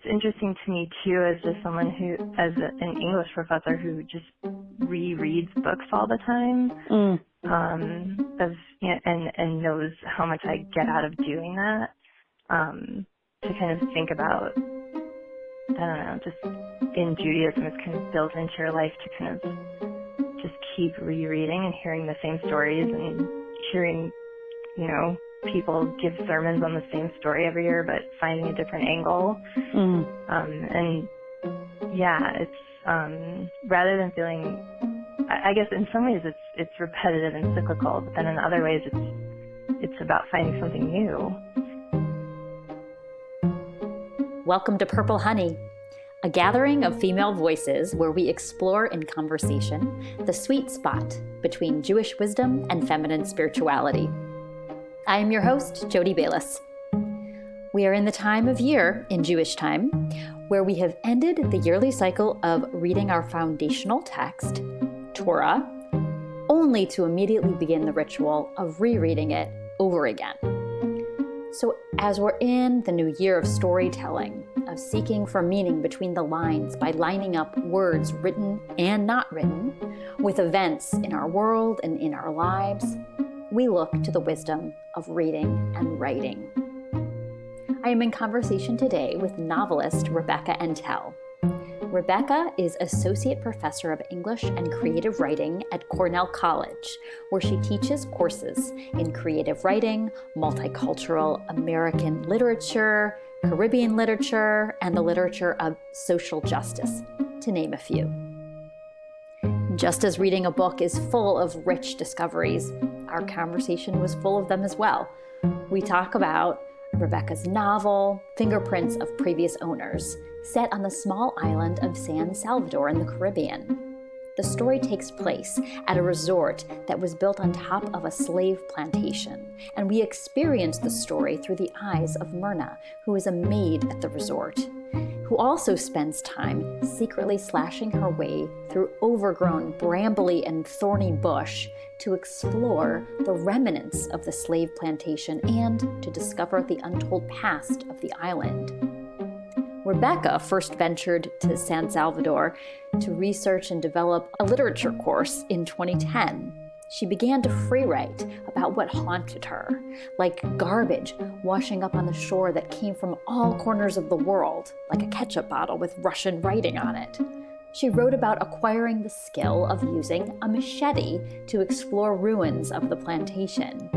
it's interesting to me too, as just someone who, as an English professor who just rereads books all the time, and knows how much I get out of doing that, to kind of think about, I don't know, just in Judaism, it's kind of built into your life to kind of just keep rereading and hearing the same stories and hearing, people give sermons on the same story every year, but finding a different angle. And yeah, it's, rather than feeling, I guess in some ways it's repetitive and cyclical, but then in other ways it's about finding something new. Welcome to Purple Honey, a gathering of female voices where we explore in conversation the sweet spot between Jewish wisdom and feminine spirituality. I am your host, Jody Bayless. We are in the time of year in Jewish time where we have ended the yearly cycle of reading our foundational text, Torah, only to immediately begin the ritual of rereading it over again. So as we're in the new year of storytelling, of seeking for meaning between the lines by lining up words written and not written with events in our world and in our lives, we look to the wisdom of reading and writing. I am in conversation today with novelist Rebecca Entel. Rebecca is Associate Professor of English and Creative Writing at Cornell College, where she teaches courses in creative writing, multicultural American literature, Caribbean literature, and the literature of social justice, to name a few. Just as reading a book is full of rich discoveries, our conversation was full of them as well. We talk about Rebecca's novel, Fingerprints of Previous Owners, set on the small island of San Salvador in the Caribbean. The story takes place at a resort that was built on top of a slave plantation, and we experience the story through the eyes of Myrna, who is a maid at the resort, who also spends time secretly slashing her way through overgrown, brambly, and thorny bush to explore the remnants of the slave plantation and to discover the untold past of the island. Rebecca first ventured to San Salvador to research and develop a literature course in 2010. She began to free write about what haunted her, like garbage washing up on the shore that came from all corners of the world, like a ketchup bottle with Russian writing on it. She wrote about acquiring the skill of using a machete to explore ruins of the plantation.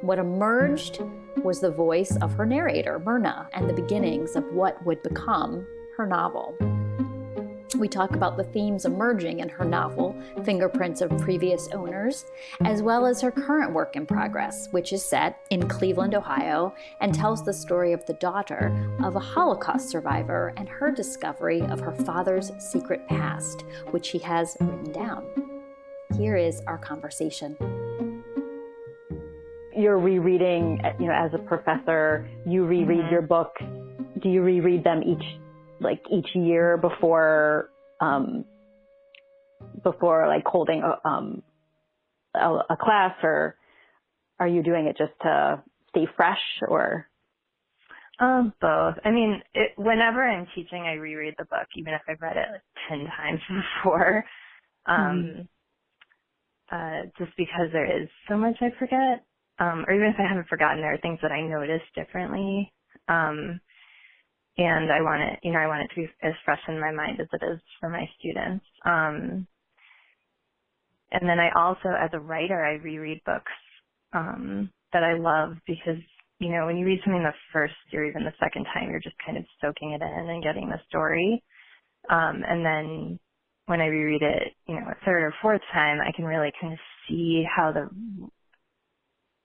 What emerged was the voice of her narrator, Myrna, and the beginnings of what would become her novel. We talk about the themes emerging in her novel, Fingerprints of Previous Owners, as well as her current work in progress, which is set in Cleveland, Ohio, and tells the story of the daughter of a Holocaust survivor and her discovery of her father's secret past, which she has written down. Here is our conversation. You're rereading, as a professor, you reread your books. Do you reread them each year before holding a class, or are you doing it just to stay fresh, or? Both. I mean, whenever I'm teaching, I reread the book, even if I've read it 10 times before, just because there is so much I forget. Or even if I haven't forgotten, there are things that I notice differently. And I want it to be as fresh in my mind as it is for my students. And then I also, as a writer, I reread books, that I love because, when you read something the first or even the second time, you're just kind of soaking it in and getting the story. And then when I reread it, a third or fourth time, I can really kind of see how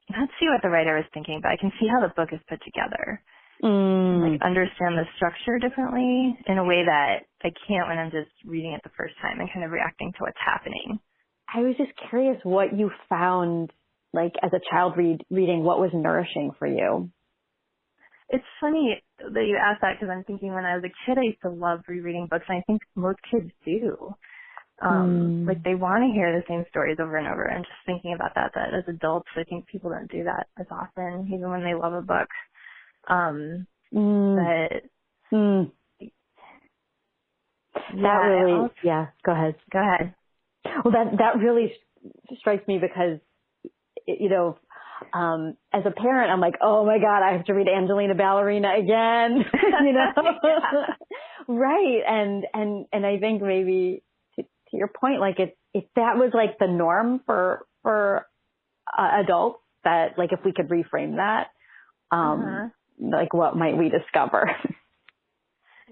not see what the writer was thinking, but I can see how the book is put together. Understand the structure differently in a way that I can't when I'm just reading it the first time and kind of reacting to what's happening. I was just curious what you found, as a child reading, what was nourishing for you? It's funny that you asked that because I'm thinking when I was a kid, I used to love rereading books, and I think most kids do. They want to hear the same stories over and over. And just thinking about that as adults, I think people don't do that as often, even when they love a book. But Mm. That really, yeah, go ahead. Go ahead. Well, that really strikes me because, you know, as a parent, I'm like, oh my God, I have to read Angelina Ballerina again, you know? Right. And I think maybe to your point, like if that was like the norm for adults, that like if we could reframe that, like what might we discover?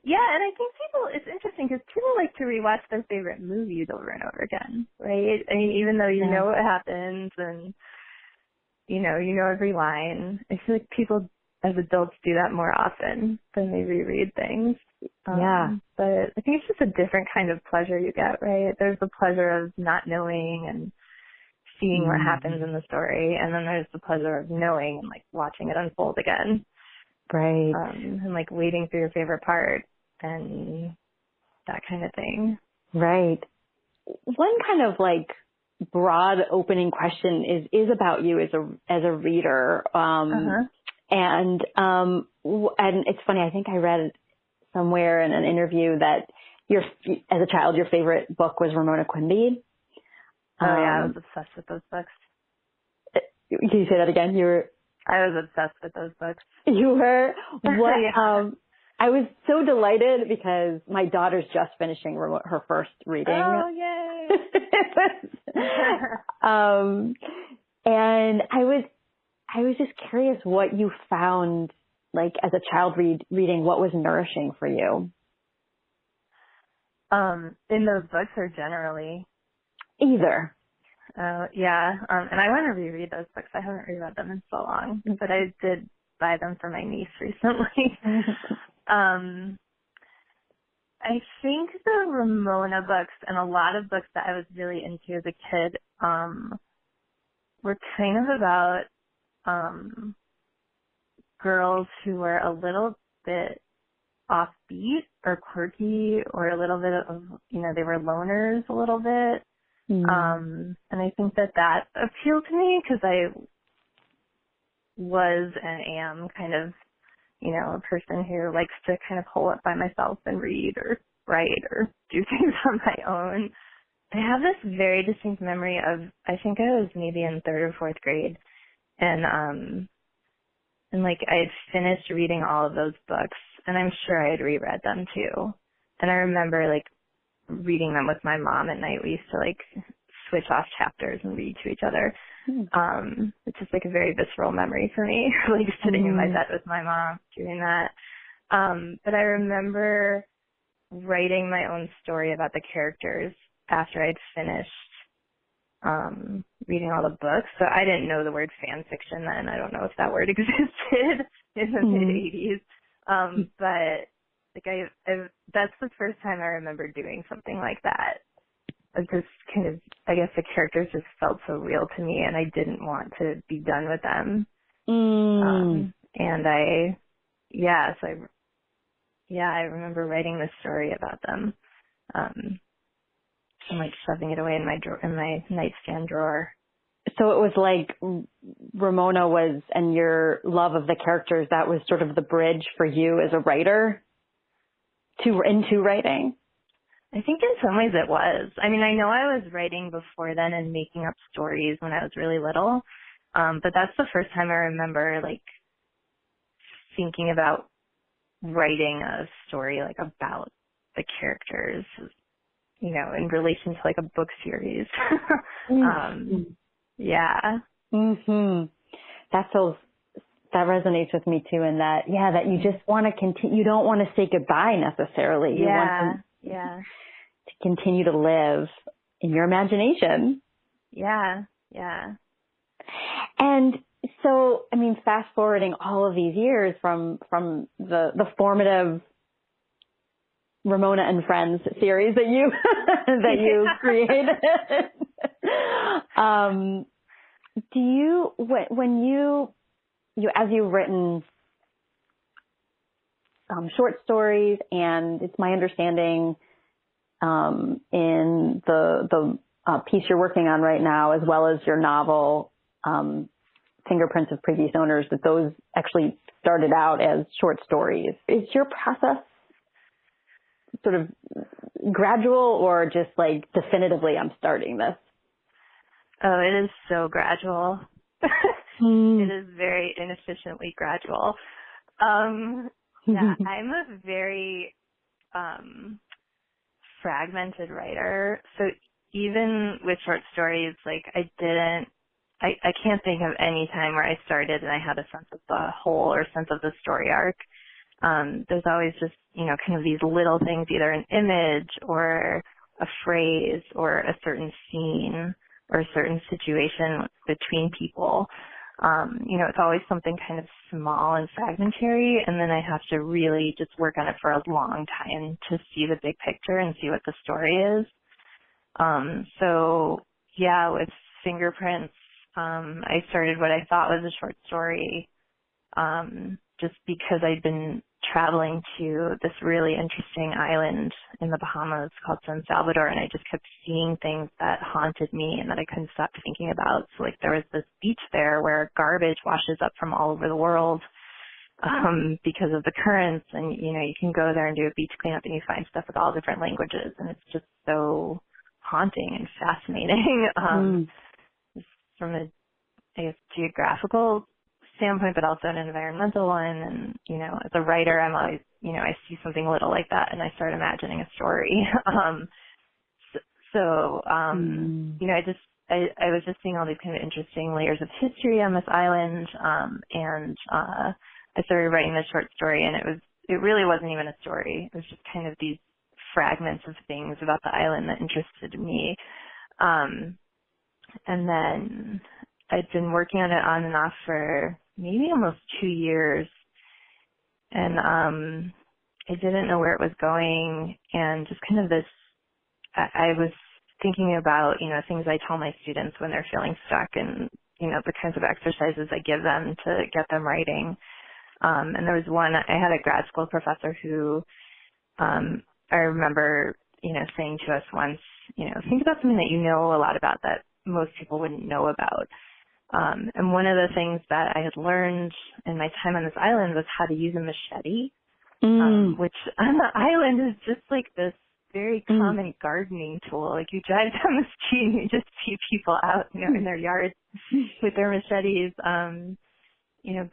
Yeah, and I think it's interesting because people like to rewatch their favorite movies over and over again, right? I mean, even though you know what happens and, you know every line, I feel like people as adults do that more often than they reread things. But I think it's just a different kind of pleasure you get, right? There's the pleasure of not knowing and seeing what happens in the story, and then there's the pleasure of knowing and like watching it unfold again. Right. And like waiting for your favorite part and that kind of thing. Right. One kind of like broad opening question is about you as a reader. And it's funny, I think I read somewhere in an interview that as a child, your favorite book was Ramona Quimby. Oh yeah, I was obsessed with those books. Can you say that again? I was obsessed with those books. You were? What? Yeah. I was so delighted because my daughter's just finishing her first reading. Oh, yay. And I was just curious what you found, like as a child reading, what was nourishing for you? In those books or generally? Either. Yeah. And I want to reread those books. I haven't reread them in so long, but I did buy them for my niece recently. I think the Ramona books and a lot of books that I was really into as a kid were kind of about girls who were a little bit offbeat or quirky or a little bit of, they were loners a little bit. And I think that appealed to me because I was and am kind of, a person who likes to kind of hole up by myself and read or write or do things on my own. I have this very distinct memory of, I think I was maybe in 3rd or 4th grade, and like I had finished reading all of those books, and I'm sure I had reread them too. And I remember like reading them with my mom at night. We used to like switch off chapters and read to each other. It's just like a very visceral memory for me, like sitting in my bed with my mom doing that. But I remember writing my own story about the characters after I'd finished reading all the books. So I didn't know the word fan fiction then. I don't know if that word existed in the mid-'80s. But like that's the first time I remember doing something like that. It just kind of, I guess the characters just felt so real to me, and I didn't want to be done with them. And I remember writing this story about them, and like shoving it away in my nightstand drawer. So it was like Ramona was, and your love of the characters, that was sort of the bridge for you as a writer into writing. I think in some ways it was. I mean, I know I was writing before then and making up stories when I was really little, but that's the first time I remember like thinking about writing a story like about the characters, in relation to like a book series. Yeah. That resonates with me too, in that, that you just want to continue. You don't want to say goodbye necessarily. You want to continue to live in your imagination. Yeah. And so, I mean, fast forwarding all of these years from the formative Ramona and Friends series that you created. Do you, when you as you've written short stories, and it's my understanding in the piece you're working on right now, as well as your novel, Fingerprints of Previous Owners, that those actually started out as short stories. Is your process sort of gradual or just like definitively I'm starting this? Oh, it is so gradual. It is very inefficiently gradual. Yeah, I'm a very fragmented writer. So even with short stories, like I can't think of any time where I started and I had a sense of the whole or sense of the story arc. There's always just, kind of these little things, either an image or a phrase or a certain scene or a certain situation between people. It's always something kind of small and fragmentary, and then I have to really just work on it for a long time to see the big picture and see what the story is. So yeah, with Fingerprints, I started what I thought was a short story, just because I'd been traveling to this really interesting island in the Bahamas called San Salvador, and I just kept seeing things that haunted me and that I couldn't stop thinking about. So like there was this beach there where garbage washes up from all over the world because of the currents, and you can go there and do a beach cleanup and you find stuff with all different languages, and it's just so haunting and fascinating from a, I guess, geographical standpoint, but also an environmental one. And, as a writer, I'm always, I see something little like that and I start imagining a story. I was just seeing all these kind of interesting layers of history on this island. And I started writing this short story, and it really wasn't even a story. It was just kind of these fragments of things about the island that interested me. And then I'd been working on it on and off for maybe almost 2 years, and I didn't know where it was going, and just kind of this, I was thinking about, things I tell my students when they're feeling stuck, and, the kinds of exercises I give them to get them writing. And there was one, I had a grad school professor who I remember, saying to us once, think about something that you know a lot about that most people wouldn't know about. And one of the things that I had learned in my time on this island was how to use a machete, which on the island is just like this very common gardening tool. Like you drive down the street and you just see people out, in their yards with their machetes,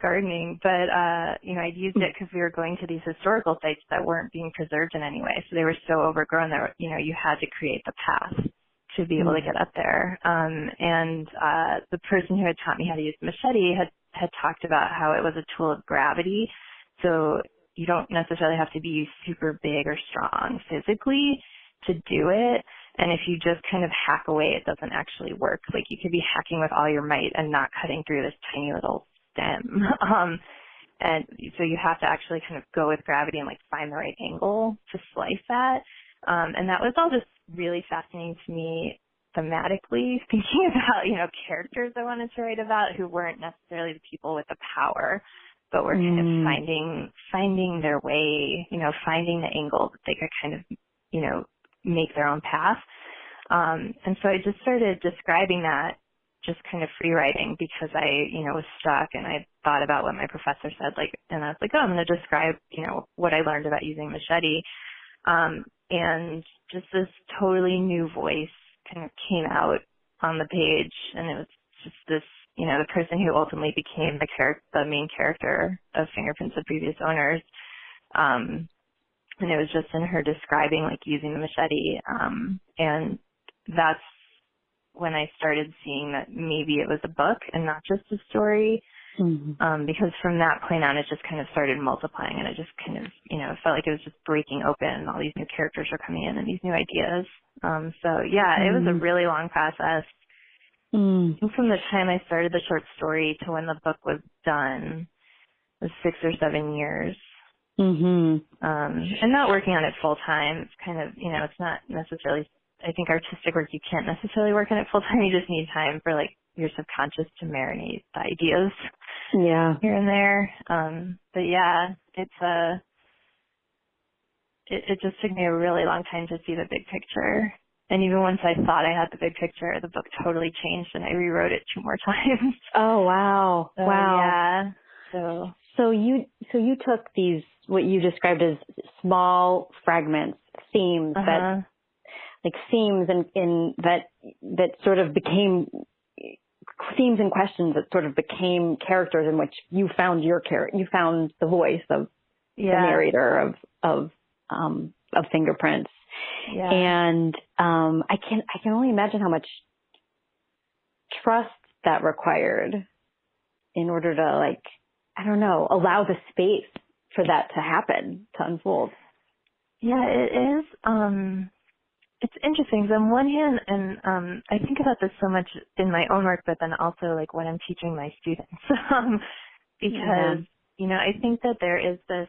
gardening. But, I'd used it because we were going to these historical sites that weren't being preserved in any way. So they were so overgrown that, you had to create the path to be able to get up there. And the person who had taught me how to use the machete had talked about how it was a tool of gravity. So you don't necessarily have to be super big or strong physically to do it. And if you just kind of hack away, it doesn't actually work. Like you could be hacking with all your might and not cutting through this tiny little stem. And so you have to actually kind of go with gravity and like find the right angle to slice that. And that was all just really fascinating to me thematically, thinking about, characters I wanted to write about who weren't necessarily the people with the power, but were kind of finding their way, finding the angle that they could kind of, make their own path. And so I just started describing that, just kind of free writing, because I, was stuck and I thought about what my professor said, and I was like, oh, I'm going to describe, what I learned about using machete. And just this totally new voice kind of came out on the page, and it was just this, the person who ultimately became the main character of Fingerprints of Previous Owners. And it was just in her describing using the machete. And that's when I started seeing that maybe it was a book and not just a story. Because from that point on, it just kind of started multiplying, and it just kind of, it felt like it was just breaking open, and all these new characters were coming in and these new ideas. So yeah, it was a really long process. And from the time I started the short story to when the book was done was 6 or 7 years. And not working on it full time. It's kind of, it's not necessarily, I think artistic work, you can't necessarily work on it full time. You just need time for your subconscious to marinate the ideas here and there. But yeah, it just took me a really long time to see the big picture. And even once I thought I had the big picture, the book totally changed and I rewrote it 2 more times. Oh, wow. So, wow. Yeah. So you took these, what you described as small fragments themes Uh-huh. that sort of became themes and questions that sort of became characters in which you found you found the voice of the narrator of Fingerprints. Yeah. And I can only imagine how much trust that required in order to, like, I don't know, allow the space for that to happen, to unfold. Yeah, it is. It's interesting. 'Cause on one hand, and I think about this so much in my own work, but then also like when I'm teaching my students, because I think that there is this,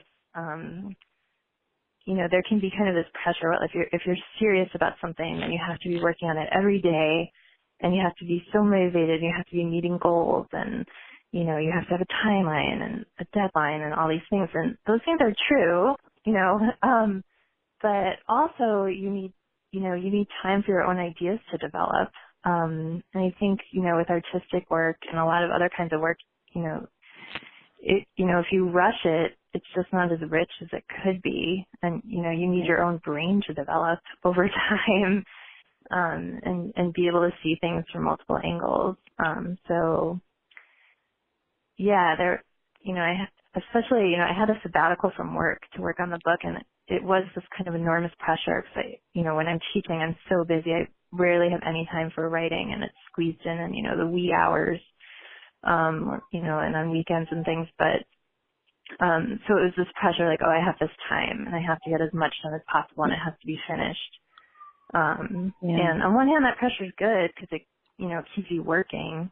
there can be kind of this pressure. Well, if you're serious about something, then you have to be working on it every day, and you have to be so motivated. And you have to be meeting goals, and you have to have a timeline and a deadline and all these things. And those things are true, but also you need time for your own ideas to develop. And I think, with artistic work and a lot of other kinds of work, if you rush it, it's just not as rich as it could be. And, you need your own brain to develop over time, and be able to see things from multiple angles. So yeah, I had a sabbatical from work to work on the book, and it was this kind of enormous pressure because when I'm teaching, I'm so busy. I rarely have any time for writing, and it's squeezed in, the wee hours, and on weekends and things. But, so it was this pressure, like, oh, I have this time and I have to get as much done as possible and it has to be finished. And on one hand, that pressure is good because it, keeps you working.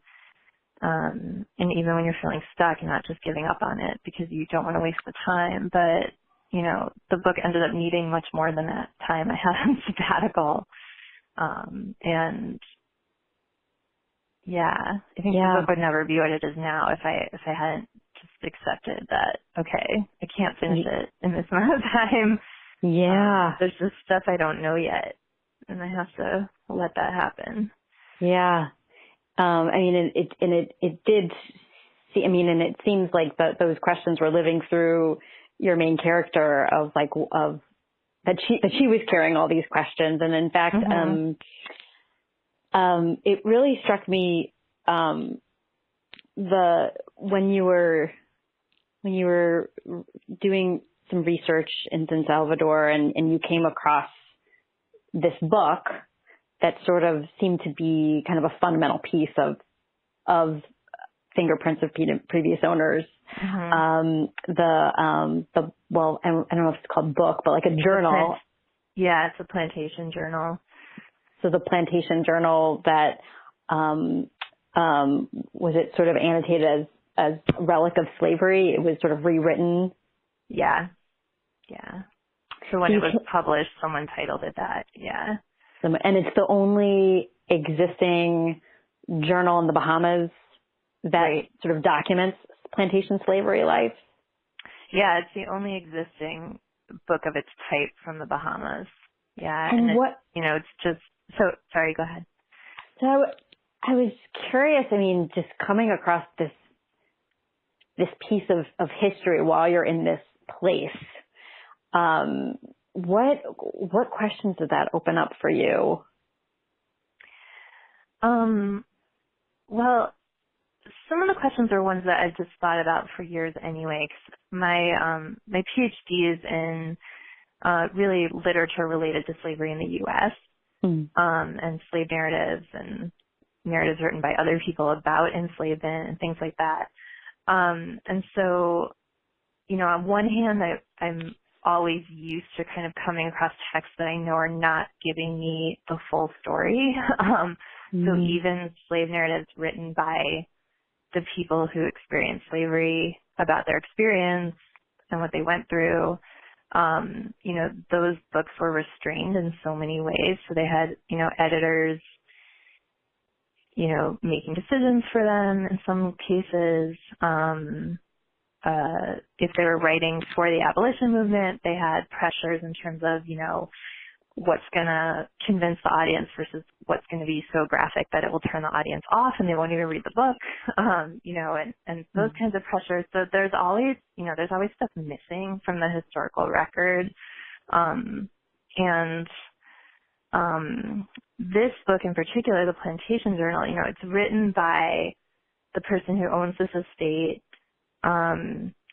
And even when you're feeling stuck, you're not just giving up on it because you don't want to waste the time. But, the book ended up needing much more than that time I had on sabbatical. And yeah, I think the book would never be what it is now if I hadn't just accepted that, okay, I can't finish it in this amount of time. Yeah. There's just stuff I don't know yet, and I have to let that happen. Yeah. It did see, and it seems like those questions were living through your main character of that she was carrying all these questions. And in fact, it really struck me, when you were doing some research in San Salvador and you came across this book that sort of seemed to be kind of a fundamental piece of Fingerprints of Previous Owners. Well, I don't know if it's called book, but like a journal. It's a plantation journal. So the plantation journal that, was it sort of annotated as a relic of slavery? It was sort of rewritten. Yeah. Yeah. So when it was published, someone titled it that. Yeah. And it's the only existing journal in the Bahamas that sort of documents plantation slavery life. Yeah, it's the only existing book of its type from the Bahamas. Yeah. And what, it's just, so, sorry, go ahead. So I was curious, just coming across this piece of history while you're in this place, what questions did that open up for you? Well, some of the questions are ones that I've just thought about for years anyway. 'Cause my PhD is in really literature related to slavery in the U.S. And slave narratives and narratives written by other people about enslavement and things like that. And so, on one hand, I'm always used to kind of coming across texts that I know are not giving me the full story. So even slave narratives written by the people who experienced slavery about their experience and what they went through, those books were restrained in so many ways. So they had, editors, making decisions for them in some cases. If they were writing for the abolition movement, they had pressures in terms of, what's going to convince the audience versus what's going to be so graphic that it will turn the audience off and they won't even read the book, and those kinds of pressures. So there's always stuff missing from the historical record. And this book in particular, the Plantation Journal, it's written by the person who owns this estate.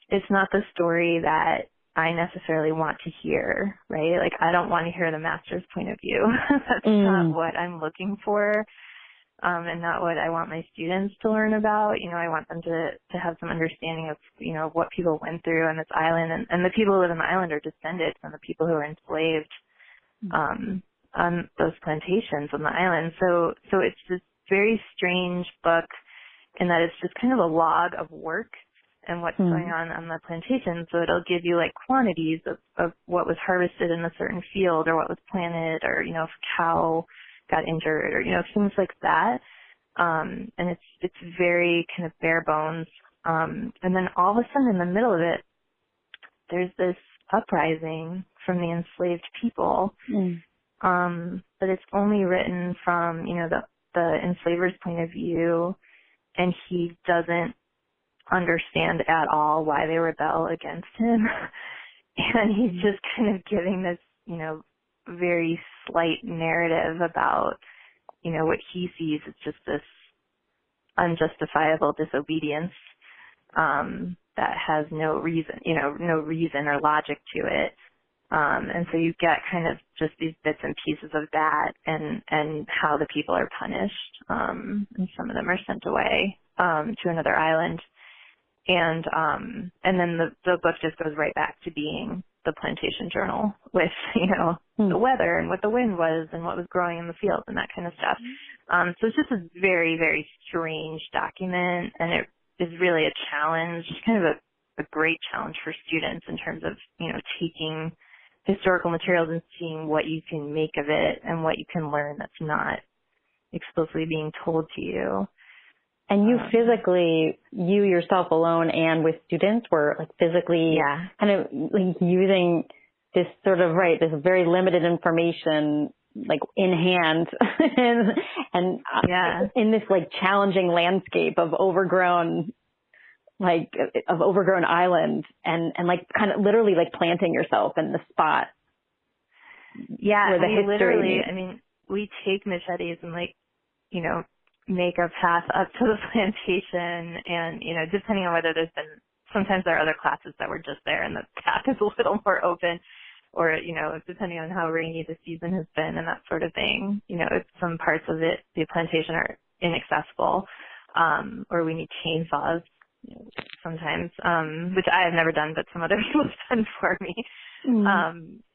It's not the story that I necessarily want to hear, right? Like, I don't want to hear the master's point of view. That's not what I'm looking for, and not what I want my students to learn about. I want them to have some understanding of, what people went through on this island, and the people who live on the island are descended from the people who were enslaved on those plantations on the island. So it's this very strange book in that it's just kind of a log of work and what's going on the plantation. So it'll give you like quantities of what was harvested in a certain field, or what was planted, or, if a cow got injured, or, things like that. And it's very kind of bare bones. And then all of a sudden in the middle of it, there's this uprising from the enslaved people. But it's only written from, the enslaver's point of view, and he doesn't understand at all why they rebel against him. And he's just kind of giving this, very slight narrative about, what he sees as just this unjustifiable disobedience that has no reason, no reason or logic to it. And so you get kind of just these bits and pieces of that, and how the people are punished. And some of them are sent away to another island. And then the book just goes right back to being the Plantation Journal with, the weather and what the wind was and what was growing in the fields and that kind of stuff. So it's just a very, very strange document, and it is really a challenge, kind of a great challenge for students in terms of, taking historical materials and seeing what you can make of it and what you can learn that's not explicitly being told to you. And you physically, you yourself alone and with students were like physically kind of like using this sort of, this very limited information like in hand and in this like challenging landscape of overgrown island and like kind of literally like planting yourself in the spot. Yeah, where the history literally, we take machetes and make a path up to the plantation, and, depending on whether sometimes there are other classes that were just there and the path is a little more open, or, depending on how rainy the season has been and that sort of thing, some parts of it, the plantation, are inaccessible, or we need chainsaws sometimes, which I have never done, but some other people have done for me.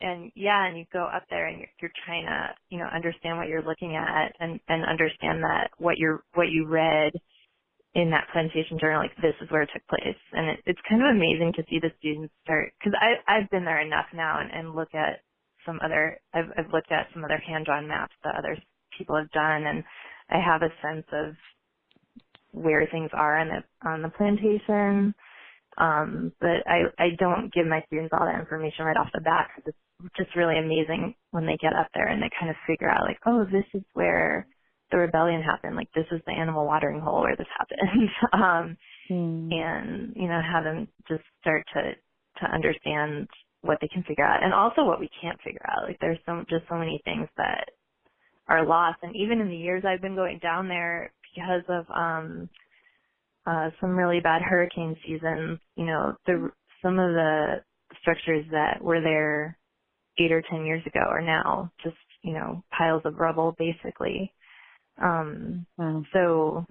And you go up there and you're trying to, understand what you're looking at and understand that what you read in that Plantation Journal, like, this is where it took place. And it's kind of amazing to see the students start, because I've been there enough now and look at I've looked at some other hand-drawn maps that other people have done, and I have a sense of where things are on the plantation. But I don't give my students all that information right off the bat, because it's just really amazing when they get up there and they kind of figure out, like, oh, this is where the rebellion happened. Like, this is the animal watering hole where this happened. And, have them just start to understand what they can figure out, and also what we can't figure out. Like, there's so many things that are lost. And even in the years I've been going down there, because of some really bad hurricane seasons, some of the structures that were there 8 or 10 years ago are now just, piles of rubble, basically. So,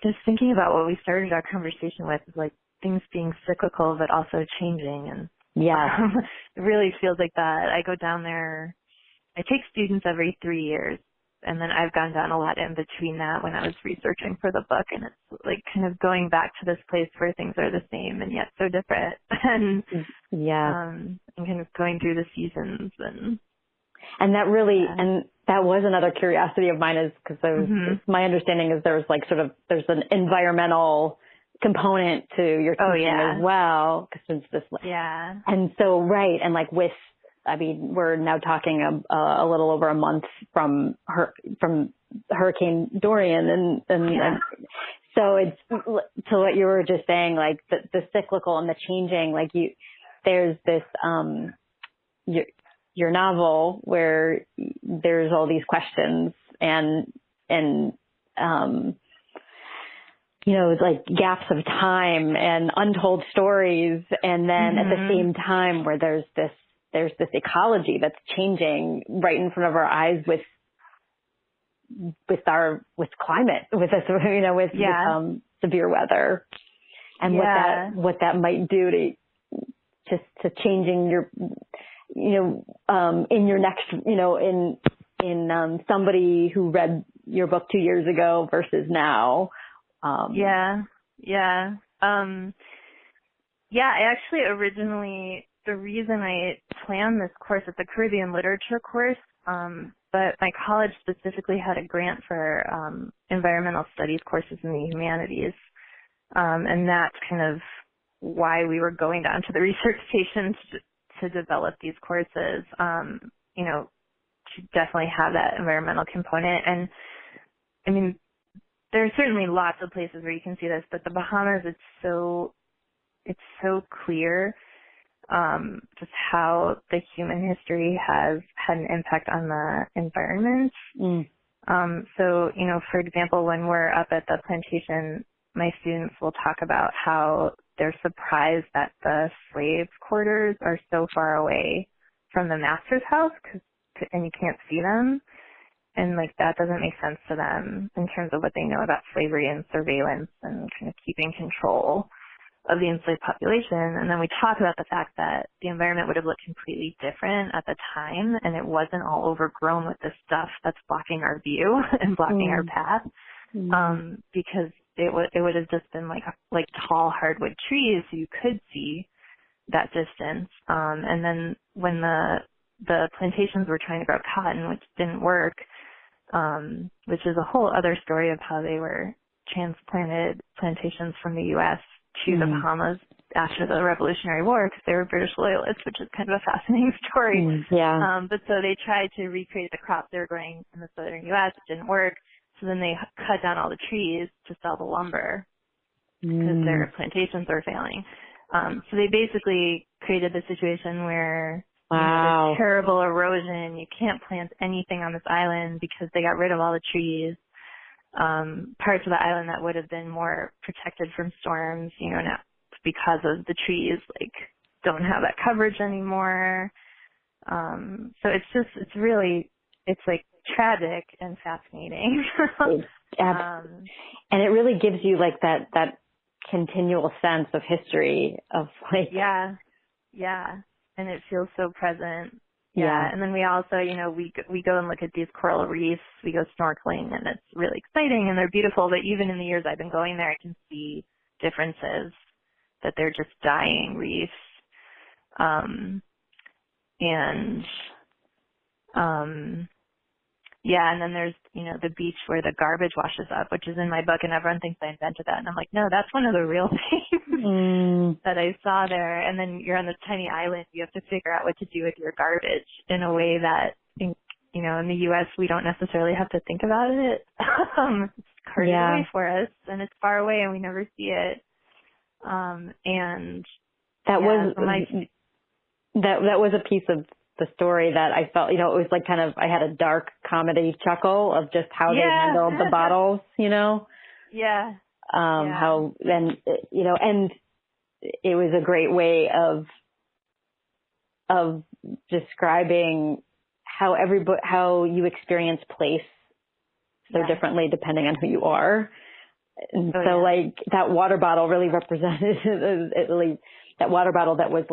just thinking about what we started our conversation with is like things being cyclical, but also changing. And it really feels like that. I go down there, I take students every 3 years. And then I've gone down a lot in between that when I was researching for the book, and it's like kind of going back to this place where things are the same and yet so different. And and kind of going through the seasons and that really and that was another curiosity of mine, is because my understanding is there's an environmental component to your teaching as well, because it's this and so and like with. We're now talking a little over a month from Hurricane Dorian, and so it's to what you were just saying, like the cyclical and the changing. Like there's this, your novel where there's all these questions and, like gaps of time and untold stories. And then at the same time where there's this ecology that's changing right in front of our eyes with climate, with severe weather, and what that might do to changing your, in your next, in somebody who read your book 2 years ago versus now. I actually originally, the reason I planned this course, it's a Caribbean literature course, but my college specifically had a grant for environmental studies courses in the humanities, and that's kind of why we were going down to the research station to develop these courses, to definitely have that environmental component. And I mean, there are certainly lots of places where you can see this, but the Bahamas, it's so clear just how the human history has had an impact on the environment. So, for example, when we're up at the plantation, my students will talk about how they're surprised that the slave quarters are so far away from the master's house and you can't see them. And like that doesn't make sense to them in terms of what they know about slavery and surveillance and kind of keeping control of the enslaved population. And then we talk about the fact that the environment would have looked completely different at the time, and it wasn't all overgrown with this stuff that's blocking our view and blocking our path, because it would have just been like tall hardwood trees, so you could see that distance. And then when the plantations were trying to grow cotton, which didn't work, which is a whole other story of how they were transplanted plantations from the U.S. to the Bahamas after the Revolutionary War, because they were British loyalists, which is kind of a fascinating story. But so they tried to recreate the crops they were growing in the southern U.S. It didn't work. So then they cut down all the trees to sell the lumber because their plantations were failing. So they basically created the situation where there's terrible erosion. You can't plant anything on this island because they got rid of all the trees. Parts of the island that would have been more protected from storms, now because of the trees, don't have that coverage anymore. So it's tragic and fascinating. And it really gives you that continual sense of history of and it feels so present. And then we also, we go and look at these coral reefs, we go snorkeling, and it's really exciting and they're beautiful, but even in the years I've been going there, I can see differences, that they're just dying reefs. And then there's, the beach where the garbage washes up, which is in my book, and everyone thinks I invented that. And I'm like, no, that's one of the real things that I saw there. And then you're on this tiny island. You have to figure out what to do with your garbage in a way that, in the U.S., we don't necessarily have to think about it. It's carted away for us, and it's far away, and we never see it. And that was a piece of the story that I felt, it was I had a dark comedy chuckle of just how they handled the bottles, how then, and it was a great way of describing how you experience place so differently depending on who you are. And that water bottle really represented that water bottle that was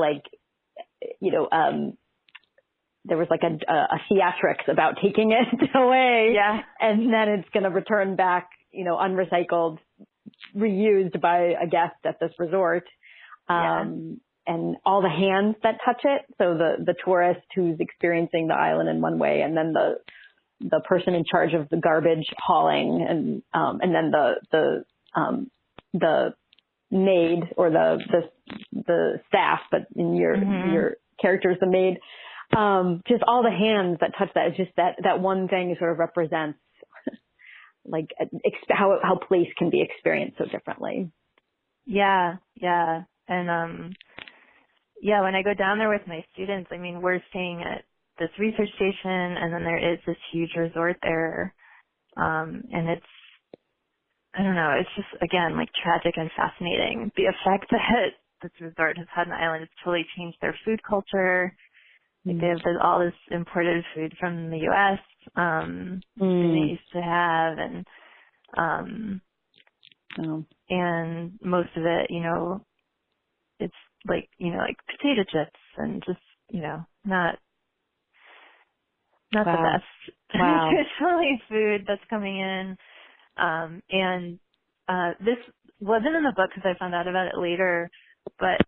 there was a theatrics about taking it away, and then it's going to return back, unrecycled, reused by a guest at this resort, and all the hands that touch it. So the tourist who's experiencing the island in one way, and then the person in charge of the garbage hauling, and then the maid or the staff, but in your character is the maid. Just all the hands that touch that. It's just that one thing sort of represents how place can be experienced so differently. And yeah, when I go down there with my students, I mean, we're staying at this research station, and then there is this huge resort there. And it's, I don't know, it's just, again, like tragic and fascinating. The effect that this resort has had on the island has totally changed their food culture. Like they have all this imported food from the U.S. They used to have, and most of it, you know, it's like, you know, like potato chips and just, you know, not the best. Wow. Traditionally food that's coming in. And this wasn't in the book because I found out about it later, but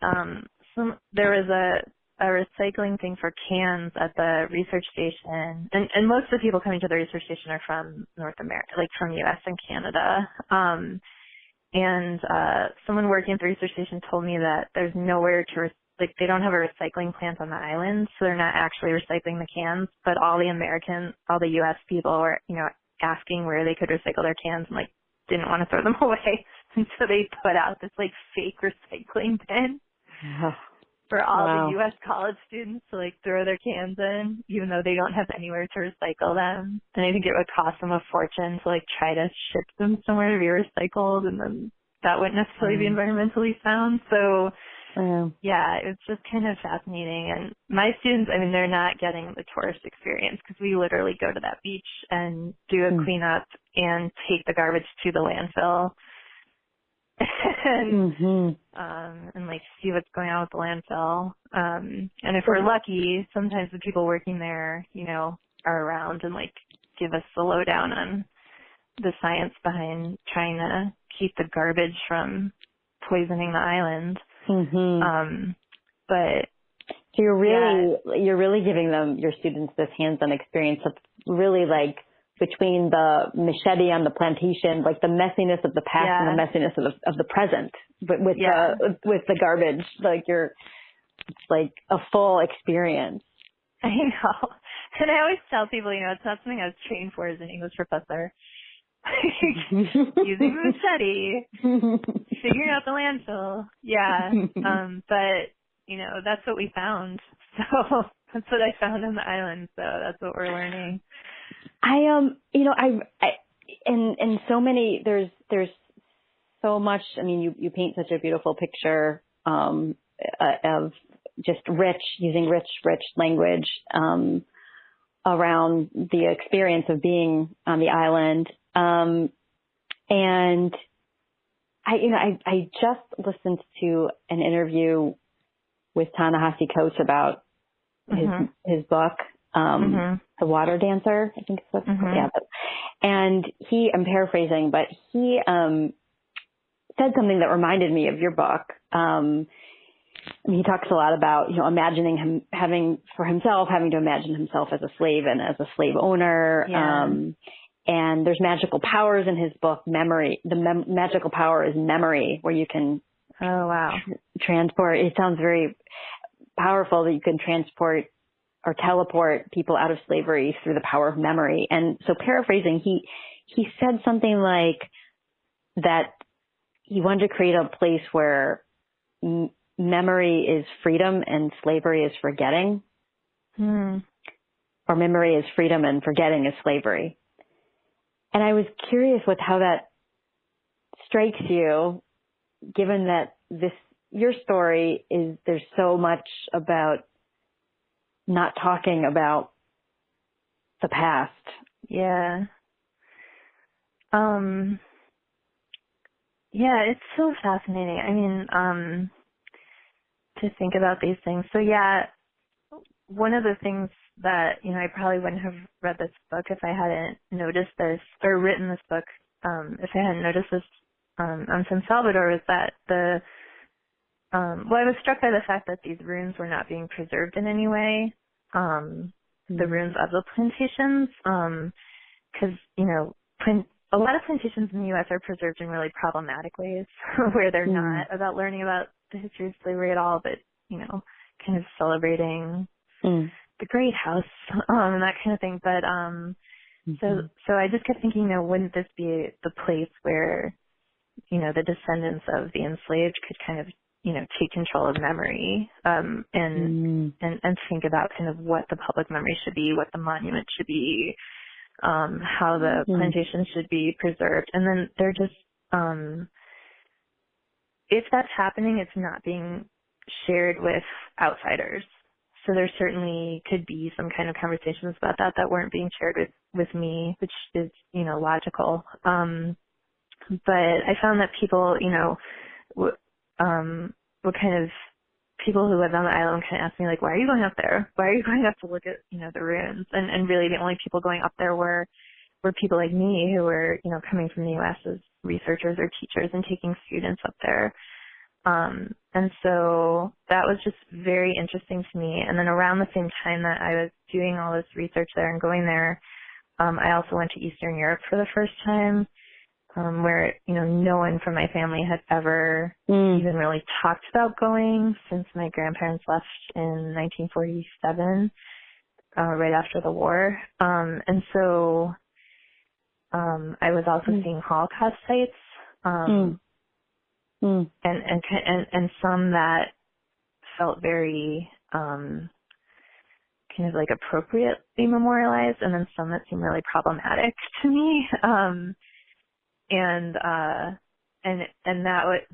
there was a recycling thing for cans at the research station, and most of the people coming to the research station are from North America, like from US and Canada. And someone working at the research station told me that there's nowhere to they don't have a recycling plant on the island, so they're not actually recycling the cans, but all the US people were, you know, asking where they could recycle their cans and like didn't want to throw them away. And so they put out this like fake recycling bin for all the US college students to like throw their cans in, even though they don't have anywhere to recycle them. And I think it would cost them a fortune to like try to ship them somewhere to be recycled, and then that wouldn't necessarily be environmentally sound. So yeah, it's just kind of fascinating. And my students, I mean, they're not getting the tourist experience because we literally go to that beach and do a cleanup and take the garbage to the landfill and like see what's going on with the landfill. And if we're lucky, sometimes the people working there, you know, are around and like give us the lowdown on the science behind trying to keep the garbage from poisoning the island. But so you're really giving your students this hands-on experience of really like between the machete on the plantation, like the messiness of the past and the messiness of the present, but with the garbage, like it's like a full experience. I know. And I always tell people, you know, it's not something I was trained for as an English professor. Using machete, figuring out the landfill. Yeah. But, you know, that's what we found. So that's what I found on the island. So that's what we're learning. You know, and so many, there's so much, I mean, you paint such a beautiful picture, of just using rich language, around the experience of being on the island. And I just listened to an interview with Ta-Nehisi Coates about his book, The Water Dancer, I think it's what it's called. Yeah. And I'm paraphrasing, but he said something that reminded me of your book. He talks a lot about, you know, imagining having to imagine himself as a slave and as a slave owner. And there's magical powers in his book, memory. The magical power is memory, where you can transport. It sounds very powerful that you can transport or teleport people out of slavery through the power of memory. And so paraphrasing, he said something like that he wanted to create a place where memory is freedom and slavery is forgetting. Or memory is freedom and forgetting is slavery. And I was curious with how that strikes you, given that your story there's so much about not talking about the past. Yeah. Yeah, it's so fascinating. I mean, to think about these things. So yeah, one of the things that, you know, I probably wouldn't have read this book if I hadn't noticed this, or written this book, if I hadn't noticed this on San Salvador, was that I was struck by the fact that these ruins were not being preserved in any way, the ruins of the plantations, because, you know, a lot of plantations in the U.S. are preserved in really problematic ways, where they're not about learning about the history of slavery at all, but, you know, kind of celebrating the great house, and that kind of thing. But so I just kept thinking, you know, wouldn't this be the place where, you know, the descendants of the enslaved could kind of take control of memory, and think about kind of what the public memory should be, what the monument should be, how the plantation should be preserved. And then they're just, if that's happening, it's not being shared with outsiders. So there certainly could be some kind of conversations about that weren't being shared with me, which is, logical. But I found that people, what kind of people who lived on the island kind of asked me, like, why are you going up there? Why are you going up to look at, the ruins? And really the only people going up there were people like me who were, coming from the U.S. as researchers or teachers and taking students up there. And so that was just very interesting to me. And then around the same time that I was doing all this research there and going there, I also went to Eastern Europe for the first time, where, no one from my family had ever even really talked about going since my grandparents left in 1947, right after the war. And so I was also seeing Holocaust sites, and some that felt very kind of like appropriately memorialized, and then some that seemed really problematic to me.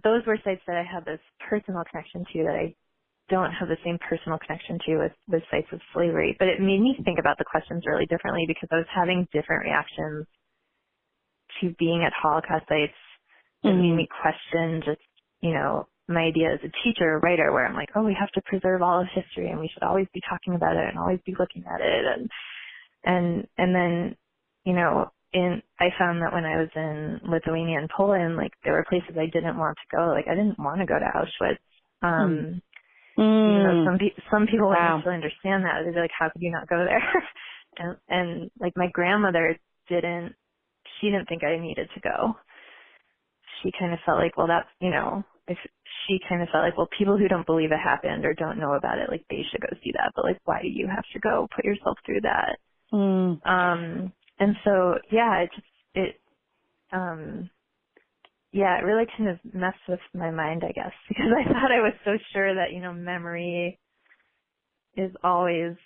Those were sites that I had this personal connection to that I don't have the same personal connection to with sites of slavery. But it made me think about the questions really differently, because I was having different reactions to being at Holocaust sites. It made me question just, my idea as a teacher or writer, where I'm like, oh, we have to preserve all of history and we should always be talking about it and always be looking at it. And then, I found that when I was in Lithuania and Poland, like, there were places I didn't want to go. Like, I didn't want to go to Auschwitz. Some people wouldn't necessarily understand that. They'd be like, how could you not go there? and like, my grandmother didn't think I needed to go. She kind of felt like, well, that's, people who don't believe it happened or don't know about it, like, they should go see that. But, like, why do you have to go put yourself through that? And so, yeah, it really kind of messed with my mind, I guess, because I thought I was so sure that, memory is always,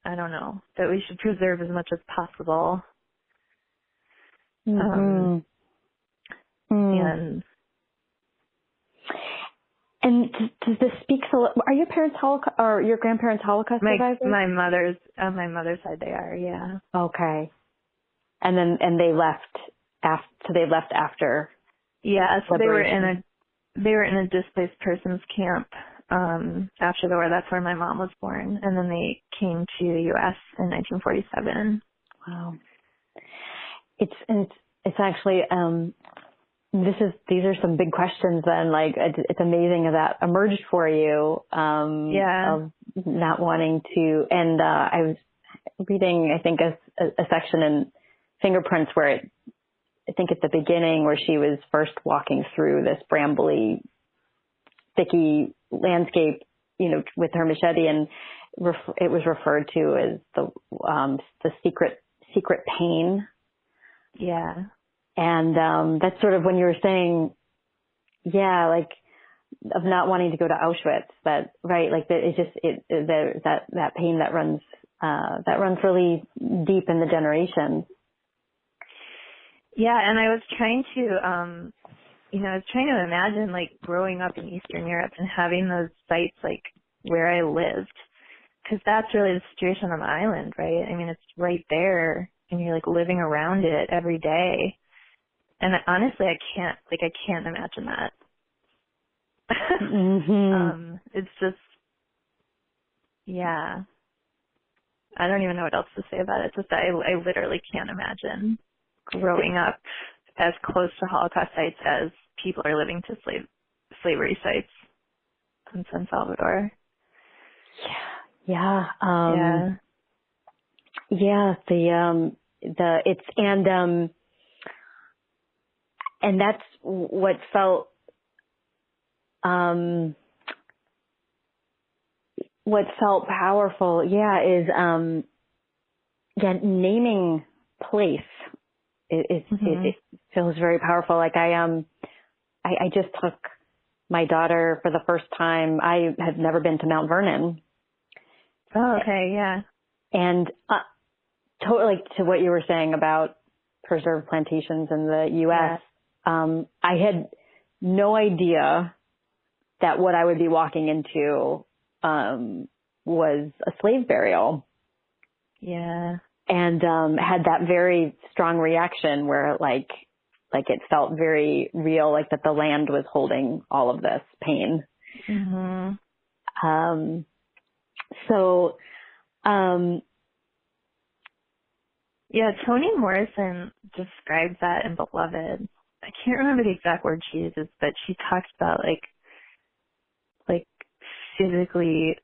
I don't know, that we should preserve as much as possible. And does this speak to? Are your parents Holocaust or your grandparents Holocaust survivors? My mother's side, they are, yeah. Okay. And they left after. So they left after. Yeah, so they were in a displaced persons camp after the war. That's where my mom was born, and then they came to the U.S. in 1947. Wow. It's actually these are some big questions. Then, like, it's amazing that emerged for you. Of not wanting to. And I was reading, I think, a section in Fingerprints where I think at the beginning, where she was first walking through this brambly, sticky landscape, with her machete, and it was referred to as the secret pain. Yeah. And that's sort of when you were saying, like, of not wanting to go to Auschwitz, that, right, like, that it's just that pain that runs really deep in the generations. Yeah, and I was trying to imagine, like, growing up in Eastern Europe and having those sites, like, where I lived, because that's really the situation on the island, right? I mean, it's right there, and you're, like, living around it every day. And honestly, I can't imagine that. It's just, yeah. I don't even know what else to say about it. It's just that I literally can't imagine growing up as close to Holocaust sites as people are living to slavery sites in San Salvador. Yeah. And that's what felt powerful. Is naming place. It feels very powerful. Like I just took my daughter for the first time. I had never been to Mount Vernon. Oh, okay, yeah. And totally to what you were saying about preserved plantations in the U.S., I had no idea that what I would be walking into was a slave burial. Yeah. And had that very strong reaction where like it felt very real, like that the land was holding all of this pain. Mm-hmm. Yeah, Toni Morrison describes that in Beloved. I can't remember the exact word she uses, but she talks about like physically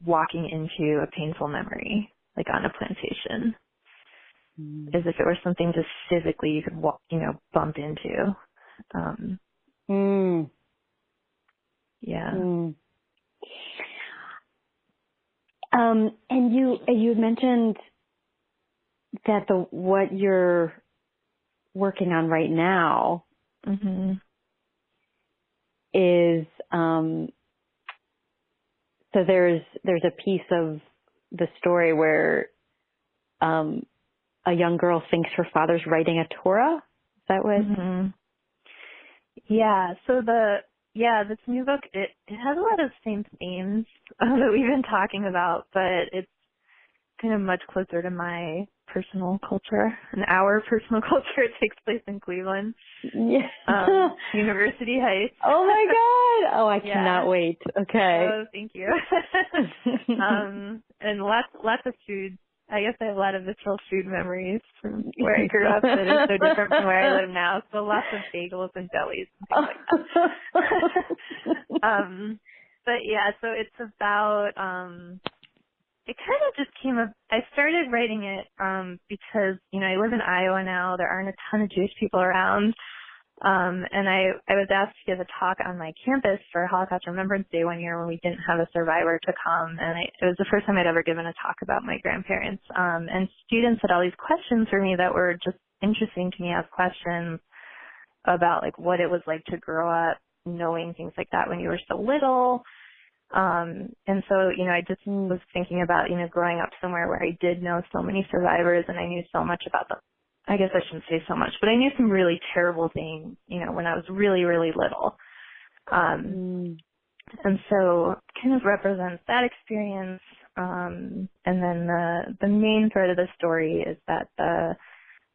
walking into a painful memory, like on a plantation, as if it were something just physically you could bump into. Yeah. And you mentioned that what you're working on right now is so there's a piece of the story where a young girl thinks her father's writing a Torah. Is that what? Yeah. So this new book, it has a lot of same themes that we've been talking about, but it's kind of much closer to my personal culture and our personal culture. It takes place in Cleveland, University Heights. Oh my God! Oh, I cannot wait. Okay. Oh, thank you. And lots of food. I guess I have a lot of visceral food memories from where I grew up that is so different from where I live now. So lots of bagels and delis and things like that. But yeah, so it's about, it kind of just came up, I started writing it because, I live in Iowa now. There aren't a ton of Jewish people around. And I was asked to give a talk on my campus for Holocaust Remembrance Day one year when we didn't have a survivor to come. And it was the first time I'd ever given a talk about my grandparents. And students had all these questions for me that were just interesting to me as questions about like what it was like to grow up knowing things like that when you were so little. And so, I just was thinking about, growing up somewhere where I did know so many survivors and I knew so much about them. I guess I shouldn't say so much, but I knew some really terrible things, when I was really, really little. And so it kind of represents that experience. And then the main part of the story is that the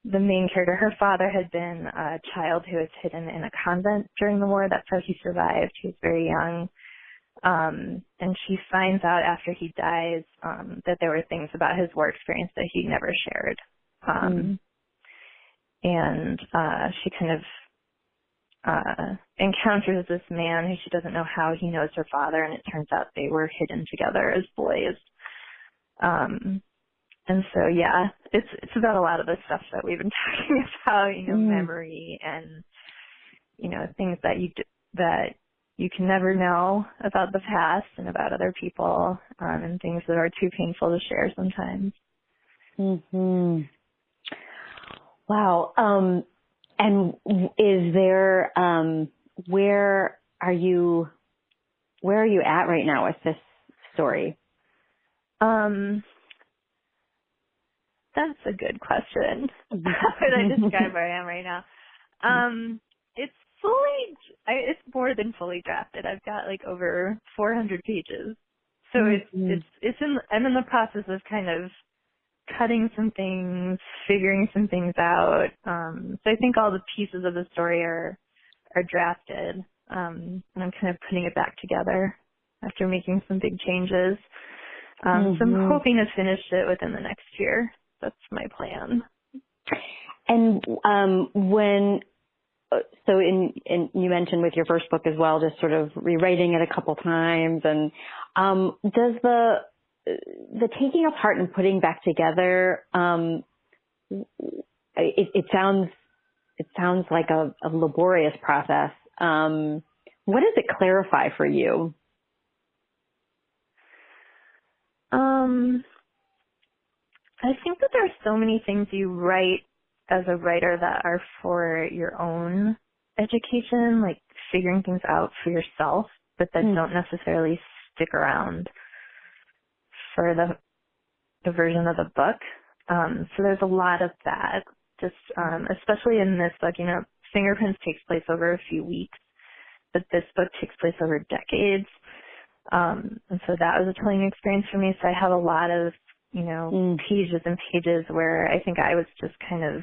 main character, her father had been a child who was hidden in a convent during the war. That's how he survived. He was very young. And she finds out after he dies that there were things about his war experience that he never shared. And she kind of encounters this man who she doesn't know how he knows her father, and it turns out they were hidden together as boys. And so, yeah, it's about a lot of the stuff that we've been talking about, memory and, things that you can never know about the past and about other people, and things that are too painful to share sometimes. Wow. And is there, where are you at right now with this story? That's a good question. How would I describe where I am right now? It's more than fully drafted. I've got like over 400 pages. So I'm in the process of kind of cutting some things, figuring some things out. So I think all the pieces of the story are drafted. And I'm kind of putting it back together after making some big changes. So I'm hoping to finish it within the next year. That's my plan. And you mentioned with your first book as well, just sort of rewriting it a couple times. And does the taking apart and putting back together, it sounds like a laborious process. What does it clarify for you? I think that there are so many things you write as a writer that are for your own education, like figuring things out for yourself, but that don't necessarily stick around for the version of the book. So there's a lot of that, just especially in this book. You know, Fingerprints takes place over a few weeks, but this book takes place over decades. And so that was a telling experience for me. So I have a lot of, you know, pages and pages where I think I was just kind of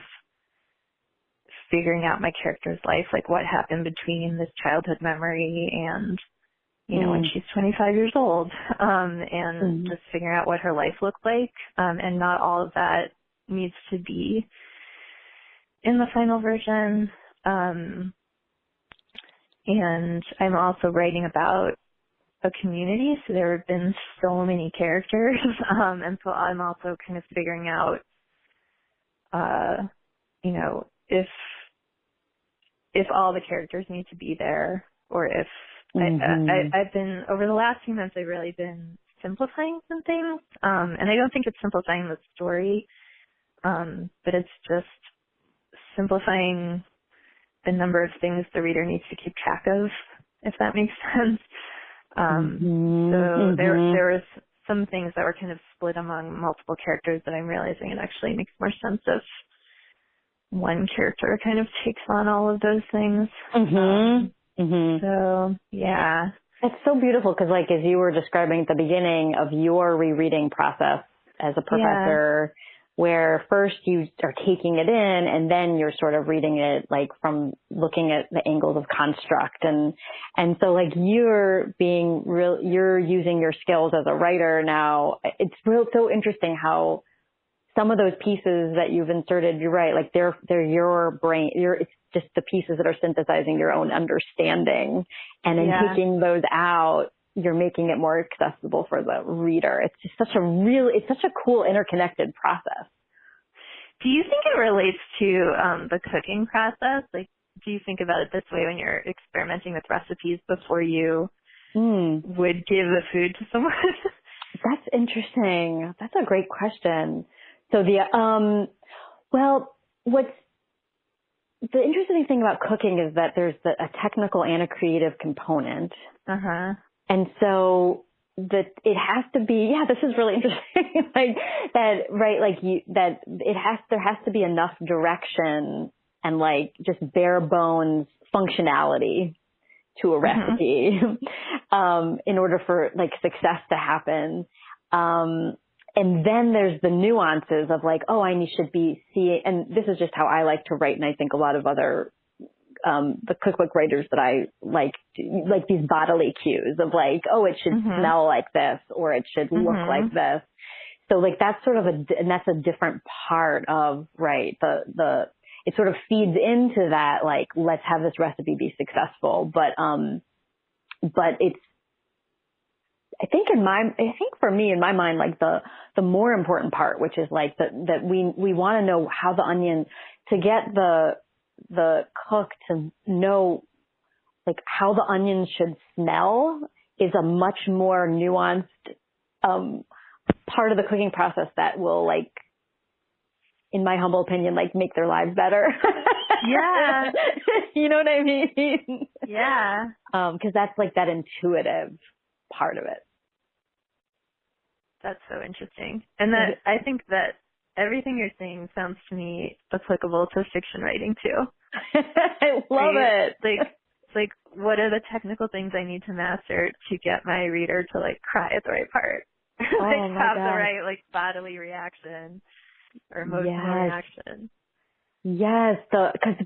figuring out my character's life, like what happened between this childhood memory and, you know, when she's 25 years old, and just figuring out what her life looked like. And not all of that needs to be in the final version. And I'm also writing about a community, so there have been so many characters, and so I'm also kind of figuring out, you know, if all the characters need to be there, or if I've been, over the last few months, I've really been simplifying some things, and I don't think it's simplifying the story, but it's just simplifying the number of things the reader needs to keep track of, if that makes sense. So there was some things that were kind of split among multiple characters that I'm realizing it actually makes more sense if one character kind of takes on all of those things. So, yeah. It's so beautiful because, like, as you were describing at the beginning of your rereading process as a professor, where first you are taking it in and then you're sort of reading it, like, from looking at the angles of construct. And so, like, you're using your skills as a writer now. It's so interesting how some of those pieces that you've inserted, you're right, like they're your brain, it's just the pieces that are synthesizing your own understanding. And in taking those out, you're making it more accessible for the reader. It's just such a cool interconnected process. Do you think it relates to the cooking process? Like, do you think about it this way when you're experimenting with recipes before you would give the food to someone? That's interesting. That's a great question. So what's the interesting thing about cooking is that there's a technical and a creative component. And so that it has to be, this is really interesting. Like that, right? Like there has to be enough direction and like just bare bones functionality to a recipe, in order for like success to happen. And then there's the nuances of like, I should be seeing, and this is just how I like to write. And I think a lot of other, the cookbook writers that I like these bodily cues of like, it should smell like this, or it should look like this. So like that's sort of and that's a different part of, right. It sort of feeds into that, like, let's have this recipe be successful. But it's, I think for me, in my mind, like the more important part, which is like that we want to know how the onion, to get the cook to know like how the onion should smell is a much more nuanced, part of the cooking process that will, like, in my humble opinion, like make their lives better. Yeah. You know what I mean? Yeah. 'Cause that's like that intuitive part of it. That's so interesting. And that I think that everything you're saying sounds to me applicable to fiction writing too. I love it. Like what are the technical things I need to master to get my reader to like cry at the right part? Have the right like bodily reaction or emotional reaction. Yes, because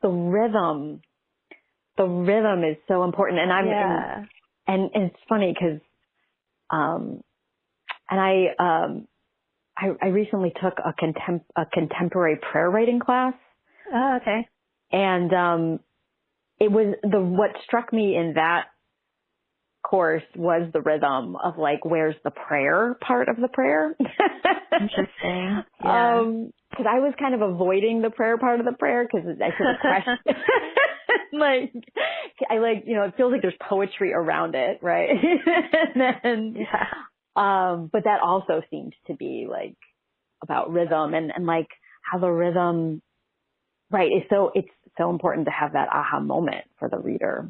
the rhythm is so important. And and it's funny because, I recently took a contemporary prayer writing class. Oh, okay. And, it was what struck me in that course was the rhythm of like, where's the prayer part of the prayer? Interesting. Yeah. 'Cause I was kind of avoiding the prayer part of the prayer because I sort of questioned, it feels like there's poetry around it, right? And then, but that also seems to be like about rhythm and like how the rhythm, right, is so it's so important to have that aha moment for the reader.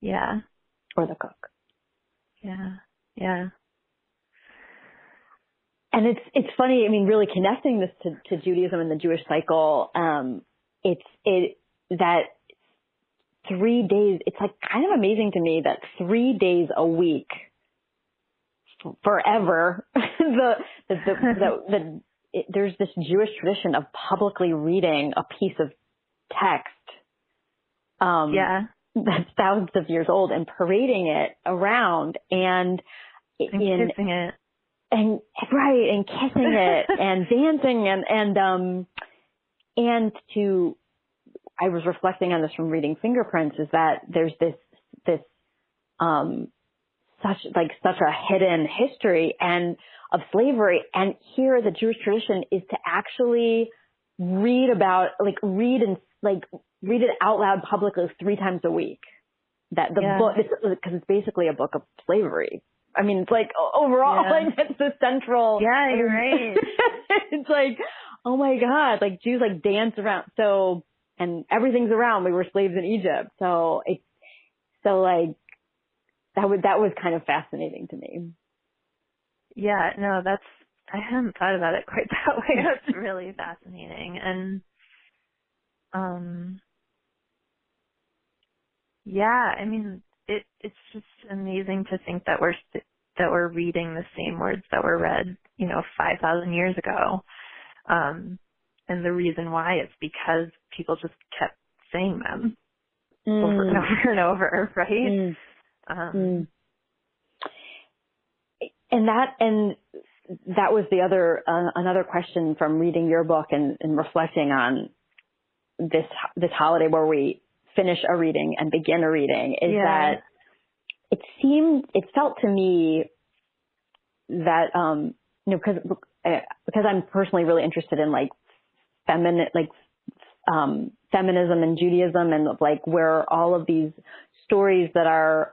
Yeah. Or the cook. Yeah. Yeah. And it's funny, I mean, really connecting this to Judaism and the Jewish cycle, that 3 days, it's like kind of amazing to me that 3 days a week forever, there's this Jewish tradition of publicly reading a piece of text, that's thousands of years old, and parading it around and kissing it. And right, and kissing it and dancing and I was reflecting on this from reading Fingerprints, is that there's this such a hidden history and of slavery, and here the Jewish tradition is to actually read it out loud publicly 3 times a week. That the book, because it's basically a book of slavery. I mean, it's like overall, like it's the central. Yeah, you're right. It's like, oh my God, like Jews like dance around. So, and everything's around. We were slaves in Egypt. So like that was kind of fascinating to me. Yeah, no, I hadn't thought about it quite that way. That's really fascinating. And, yeah, I mean, it's just amazing to think that we're reading the same words that were read, 5,000 years ago. And the reason why is because people just kept saying them over and over and over, right? And that was the other another question from reading your book and reflecting on this holiday where we finish a reading and begin a reading, is that it felt to me that because I'm personally really interested in like feminism and Judaism, and like where all of these stories that are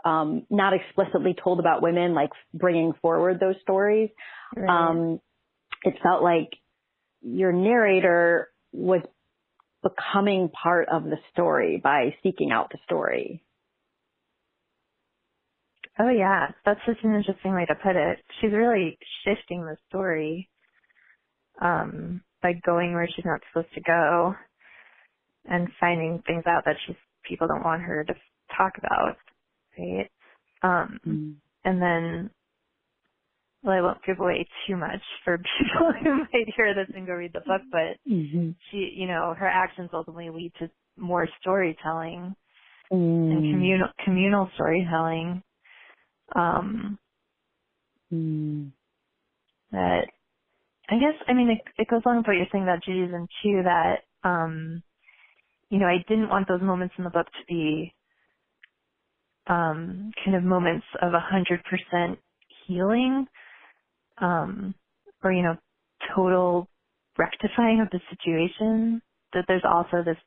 not explicitly told about women, like bringing forward those stories. Right. It felt like your narrator was becoming part of the story by seeking out the story. Oh yeah, that's such an interesting way to put it. She's really shifting the story by going where she's not supposed to go and finding things out that people don't want her to talk about, right? And then, well, I won't give away too much for people who might hear this and go read the book, but she, her actions ultimately lead to more storytelling and communal storytelling. That I guess, I mean, it goes along with what you're saying about Judaism too, that, I didn't want those moments in the book to be kind of moments of 100% healing, or, total rectifying of the situation, that there's also this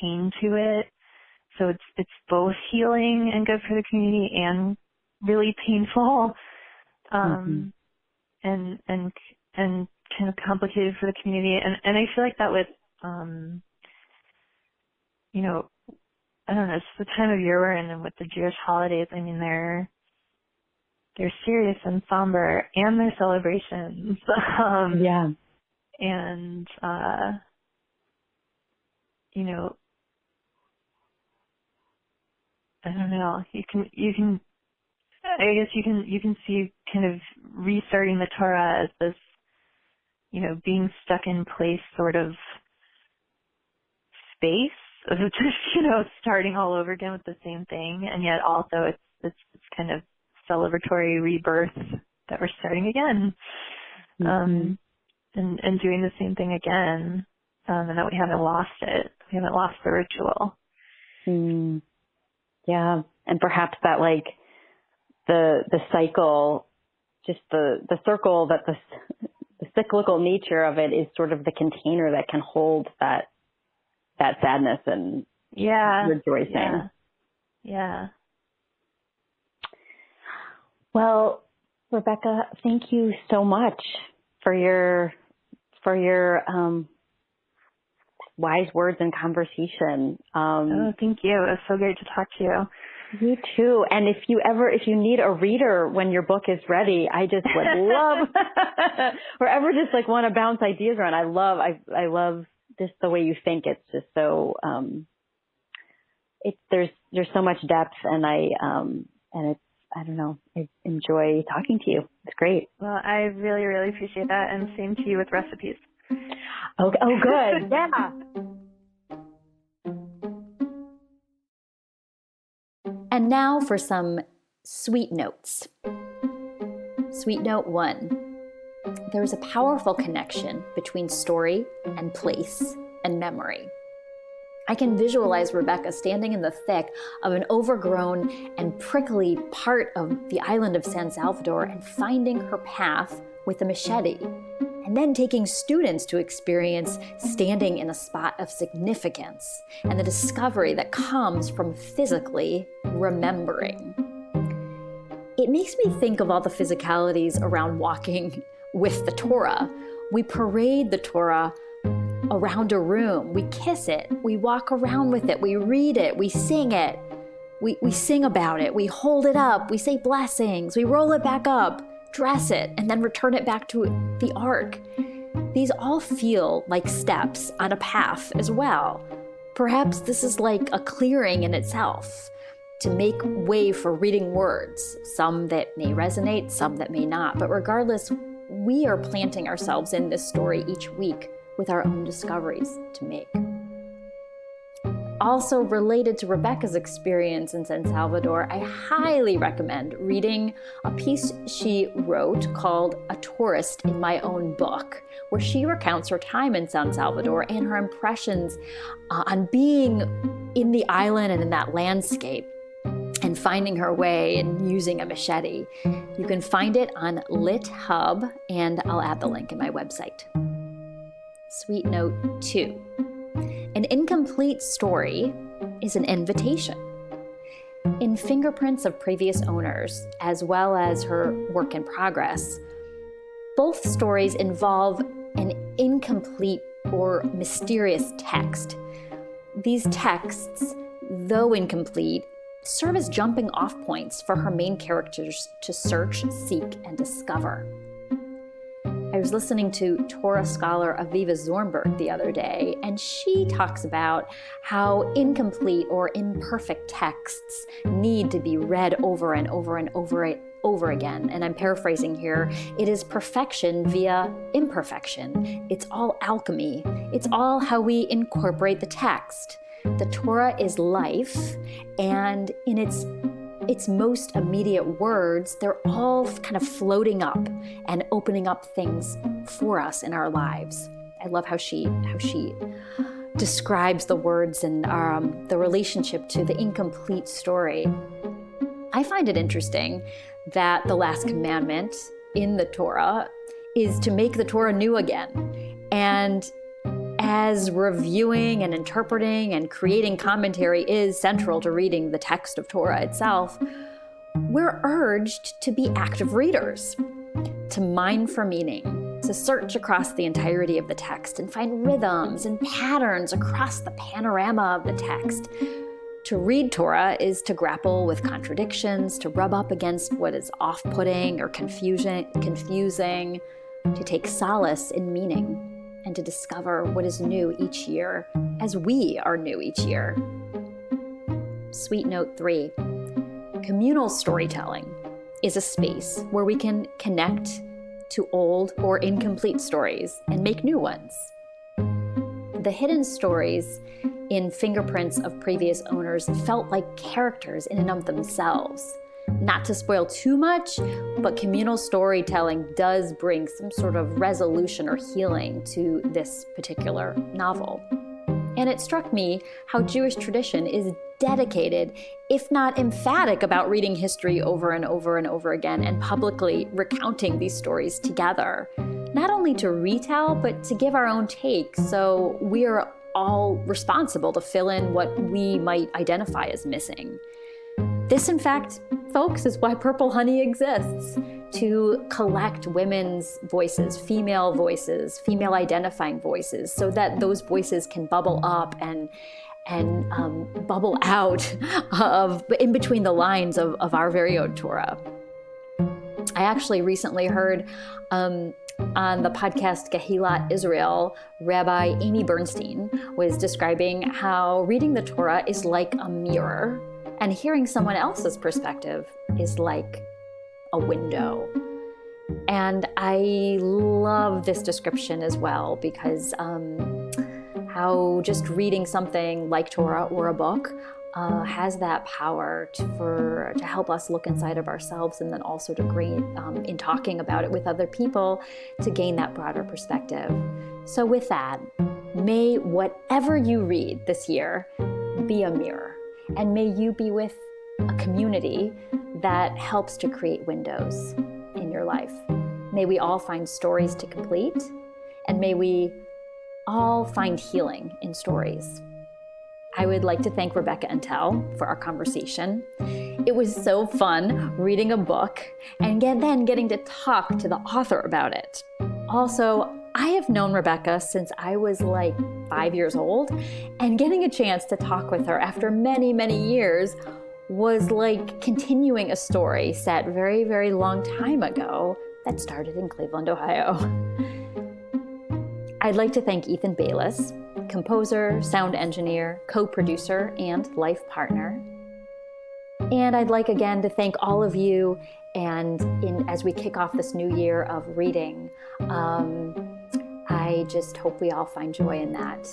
pain to it. So it's both healing and good for the community and really painful, and kind of complicated for the community. And I feel like that with, I don't know, it's the time of year we're in, and with the Jewish holidays, I mean, they're serious and somber, and they're celebrations. And, I don't know, you can, I guess you can see kind of restarting the Torah as this, being stuck in place sort of space of just, starting all over again with the same thing. And yet also it's kind of celebratory rebirth that we're starting again, and doing the same thing again, and that we haven't lost it. We haven't lost the ritual. Yeah. And perhaps that like the cycle, just the circle, that the cyclical nature of it is sort of the container that can hold that sadness and rejoicing. Yeah. Well, Rebecca, thank you so much for your wise words in conversation. Oh, thank you. It was so great to talk to you. You too. And if you need a reader when your book is ready, I just would love, or ever just like want to bounce ideas around. I love just the way you think. It's just so, there's so much depth, and I don't know, I enjoy talking to you. It's great. Well, I really, really appreciate that. And same to you with recipes. Oh, good. Yeah. And now for some sweet notes. Sweet note 1. There is a powerful connection between story and place and memory. I can visualize Rebecca standing in the thick of an overgrown and prickly part of the island of San Salvador and finding her path with a machete, and then taking students to experience standing in a spot of significance and the discovery that comes from physically remembering. It makes me think of all the physicalities around walking with the Torah. We parade the Torah around a room. We kiss it. We walk around with it. We read it. We sing it. We sing about it. We hold it up. We say blessings. We roll it back up, dress it, and then return it back to the ark. These all feel like steps on a path as well. Perhaps this is like a clearing in itself to make way for reading words, some that may resonate, some that may not. But regardless, we are planting ourselves in this story each week with our own discoveries to make. Also related to Rebecca's experience in San Salvador, I highly recommend reading a piece she wrote called A Tourist in My Own Book, where she recounts her time in San Salvador and her impressions on being in the island and in that landscape and finding her way and using a machete. You can find it on LitHub, and I'll add the link in my website. Sweet note 2. An incomplete story is an invitation. In Fingerprints of Previous Owners, as well as her work in progress, both stories involve an incomplete or mysterious text. These texts, though incomplete, serve as jumping off points for her main characters to search, seek, and discover. I was listening to Torah scholar Aviva Zornberg the other day, and she talks about how incomplete or imperfect texts need to be read over and over and over again. And I'm paraphrasing here. It is perfection via imperfection. It's all alchemy. It's all how we incorporate the text. The Torah is life, and in its most immediate words, they're all kind of floating up and opening up things for us in our lives. I love how she describes the words and the relationship to the incomplete story. I find it interesting that the last commandment in the Torah is to make the Torah new again. And as reviewing and interpreting and creating commentary is central to reading the text of Torah itself, we're urged to be active readers, to mine for meaning, to search across the entirety of the text and find rhythms and patterns across the panorama of the text. To read Torah is to grapple with contradictions, to rub up against what is off-putting or confusing, to take solace in meaning, and to discover what is new each year as we are new each year. Sweet note 3. Communal storytelling is a space where we can connect to old or incomplete stories and make new ones. The hidden stories in Fingerprints of Previous Owners felt like characters in and of themselves. Not to spoil too much, but communal storytelling does bring some sort of resolution or healing to this particular novel. And it struck me how Jewish tradition is dedicated, if not emphatic, about reading history over and over and over again and publicly recounting these stories together. Not only to retell, but to give our own take, so we are all responsible to fill in what we might identify as missing. This, in fact, folks, is why Purple Honey exists, to collect women's voices, female identifying voices, so that those voices can bubble up and bubble out of in between the lines of our very own Torah. I actually recently heard on the podcast Gehilat Israel, Rabbi Amy Bernstein was describing how reading the Torah is like a mirror, and hearing someone else's perspective is like a window. And I love this description as well, because how just reading something like Torah or a book has that power to help us look inside of ourselves, and then also to gain, in talking about it with other people, to gain that broader perspective. So with that, may whatever you read this year be a mirror, and may you be with a community that helps to create windows in your life. May we all find stories to complete, and may we all find healing in stories. I would like to thank Rebecca Entel for our conversation. It was so fun reading a book and then getting to talk to the author about it. Also, I have known Rebecca since I was like 5 years old, and getting a chance to talk with her after many, many years was like continuing a story set very, very long time ago that started in Cleveland, Ohio. I'd like to thank Ethan Bayless, composer, sound engineer, co-producer, and life partner. And I'd like again to thank all of you, and as we kick off this new year of reading, I just hope we all find joy in that,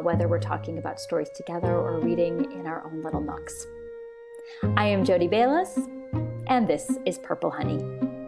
whether we're talking about stories together or reading in our own little nooks. I am Jody Bayless, and this is Purple Honey.